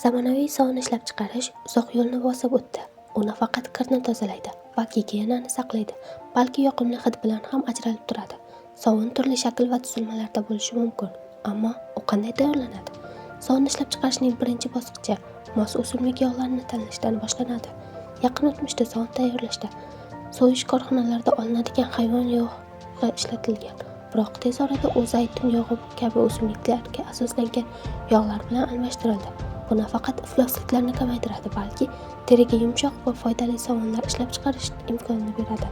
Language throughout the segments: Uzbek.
Zamonaviy sovun ishlab chiqarish uzoq yo'lni bosib o'tdi. U nafaqat kirni tozalaydi va gigiyenani saqlaydi, balki yoqimli hid bilan ham ajralib turadi. Sovun turli shakl va tuzilmalarda bo'lishi mumkin, ammo u qanday tayyorlanadi? Sovun ishlab chiqarishning birinchi bosqichi mos o'simlik yog'larini tanlashdan boshlanadi. Yaqin o'tmishda sovun tayyorlashda so'yish korxonalarida olinadigan hayvon yog'i ishlatilgan, biroq tez orada u zaytun yog'i kabi o'simliklarga asoslangan yog'lar bilan almashtirildi. Bu nafaqat iflosliklarni kamaytiradi, balki teriga yumshoq va foydali sovunlar ishlab chiqarish imkonini beradi.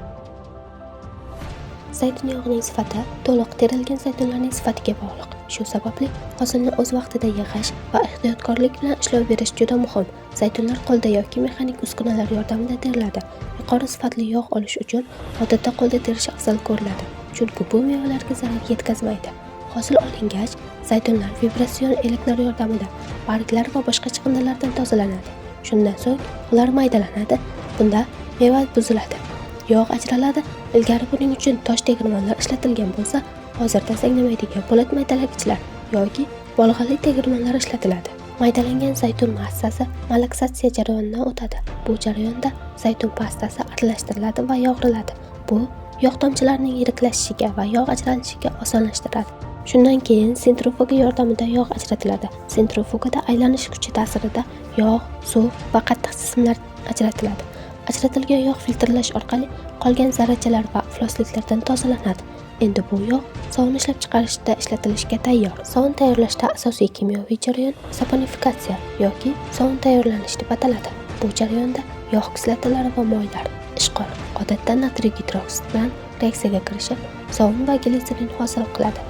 Zaytun yog'ining sifati to'liq terilgan zaytunlarning sifatiga bog'liq. Shu sababli hosilni o'z vaqtida yig'ish va ehtiyotkorlik bilan ishlov berish juda muhim. Zaytunlar qo'lda yoki mexanik uskunalar yordamida teriladi. Yuqori sifatli yog' olish uchun odatda qo'lda terish afzal ko'riladi, chunki bu mevalarga zarar yetkazmaydi. Hosil olingach, zaytunlar vibratsion elaklar yordamida barglar va boshqa chiqindilardan tozalanadi. Shundan so'ng ular maydalanadi. Bunda meva buziladi, yog' ajraladi. Ilgari buning uchun tosh tegirmonlar ishlatilgan bo'lsa, hozirda zanglamaydigan po'lat maydalagichlar yoki bolg'ali tegirmonlar ishlatiladi. Maydalangan zaytun massasi malaksatsiya jarayonidan o'tadi. Bu jarayonda zaytun pastasi aralashtiriladi va yo'g'riladi. Bu yog' tomchilarining yiriklashishiga va yog' ajralishiga osonlashtiradi. Shundan keyin sentrifuga yordamida yog' ajratiladi. Sentrifugada aylanish kuchi ta'sirida yog', suv va qattiq jismlar ajratiladi. Ajratilgan yog' filtrlash orqali qolgan zarrachalar va iflosliklardan tozalanadi. Endi bu yog' sovun ishlab chiqarishda ishlatilishga tayyor. Sovun tayyorlashda asosiy kimyoviy jarayon saponifikatsiya yoki sovun tayyorlanish deb ataladi. Bu jarayonda yog' kislotalari va moylar, ishqor, odatda natriy gidroksid bilan reaksiyaga kirishib, sovun va glitserin hosil qiladi.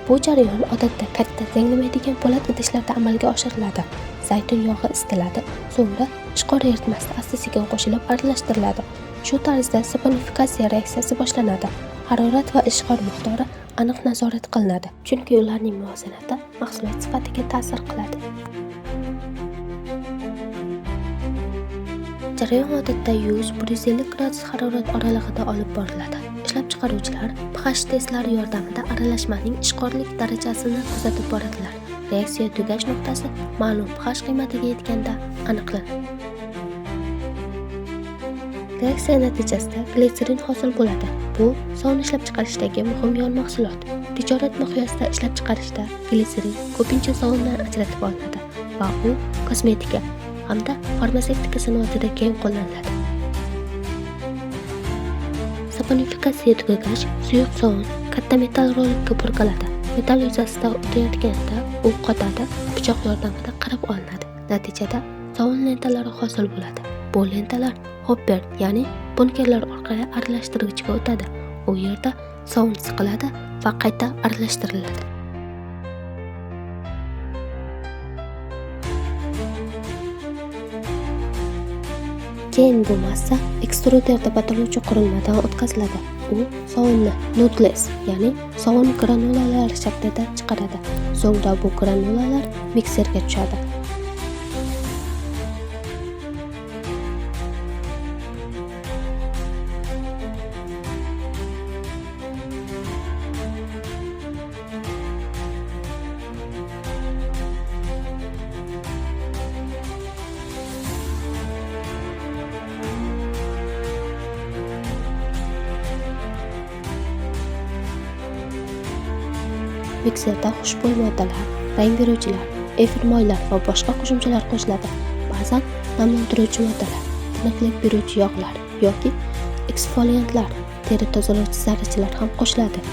Bu jarayon odatda katta zanglamaydigan po'lat idishlarda amalga oshiriladi. Zaytun yog'i isitiladi, so'ngra ishqor eritmasida asta-sekin qo'shilib aralashtiriladi. Shu tarzda saponifikatsiya reaksiyasi boshlanadi. Harorat va ishqor miqdori aniq nazorat qilinadi, chunki ularning muvozanati mahsulot sifatiga ta'sir qiladi. Jarayon odatda 100-150 gradus harorat oralig'ida olib boriladi. Ishlab chiqaruvchilar pH testlari yordamida aralashmaning ishqorlik darajasini kuzatib boradilar. Reaksiya tugash nuqtasi ma'lum pH qiymatiga yetganda aniqlanadi. Reaksiya natijasida glitserin hosil bo'ladi. Bu sovun ishlab chiqarishdagi muhim yon mahsulot. Tijorat miqyosida ishlab chiqarishda glitserin ko'pincha sovundan ajratib olinadi va u kosmetika hamda farmatsevtika sanoatida keng qo'llaniladi. Saponifikatsiya tugagach, suyuq sovun katta metall rolikka purkaladi. Metall yuzasida o'tayotganda u qotadi, pichoq yordamida qirib olinadi. Natijada sovun lentalari hosil bo'ladi. Bu lentalar hopper, ya'ni bunkerlar orqali aralashtirgichga o'tadi. U yerda sovun siqiladi va qayta aralashtiriladi. Keyin bu massa ekstruderda bataluvchi qurilmadan o'tkaziladi. U sovunni nudles, ya'ni sovun granulalari shaklida chiqaradi. So'ngra bu granulalar mikserga tushadi. Mikserda xushbo'y moddalar, rang beruvchilar, efir moylar va boshqa qo'shimchalar qo'shiladi. Ba'zan namlantiruvchi moddalar, tiniqlik beruvchi yog'lar yoki eksfoliantlar, teri tozalovchi zarrachalar ham qo'shiladi.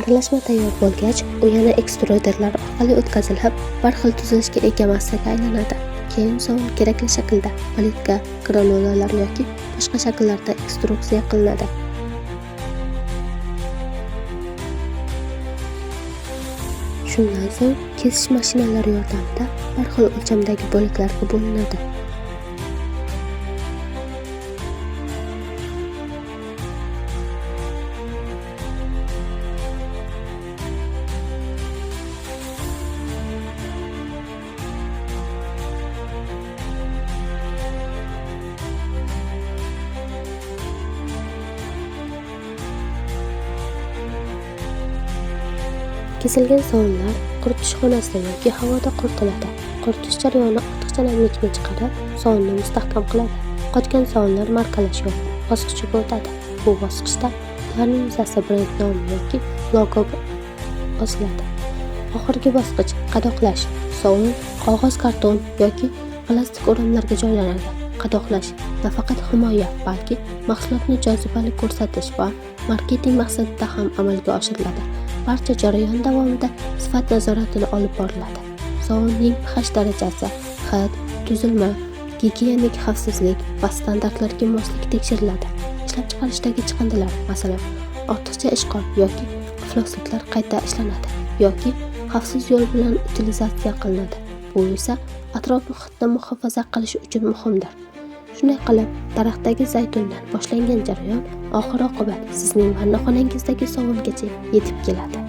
Aralashma tayyor bo'lgach, u yana ekstruderlar orqali o'tkazilib, bir xil tuzilishga ega massaga aylanadi. Keyin sovun kerakli shaklda, plitka, granulalar yoki boshqa shakllarda ekstruksiya qilinadi. Shundan so'ng kesish mashinalari yordamida bir xil o'lchamdagi bo'laklarga bo'linadi. Kesilgan sovunlar quritish xonasida yoki havoda quritiladi. Quritish jarayoni ortiqcha namlikni chiqarib, sovunni mustahkam qiladi. Qotgan sovunlar markalash bosqichiga o'tadi. Bu bosqichda ularning yuzasi brend nomi yoki logo osiladi. Oxirgi bosqich qadoqlash. Sovun qog'oz, karton yoki plastik o'ramlarga joylanadi. Qadoqlash nafaqat himoya, balki mahsulotni jozibali ko'rsatish va marketing maqsadida ham amalga oshiriladi. Barcha jarayon davomida sifat nazoratini olib boriladi. Sovunning pH darajasi, hid, tuzilma, gigiyenik xavfsizlik va standartlarga mosligi tekshiriladi. Ishlab chiqarishdagi chiqindilar, masalan, ortiqcha ishqor yoki iflosliklar qayta ishlanadi yoki xavfsiz yo'l bilan utilizatsiya qilinadi. Bu esa atrof-muhitni muhofaza qilish uchun muhimdir. Shunday qilib, daraxtdagi zaytundan boshlangan jarayon oxir-oqibat sizning vannaxonangizdagi sovungacha yetib keladi.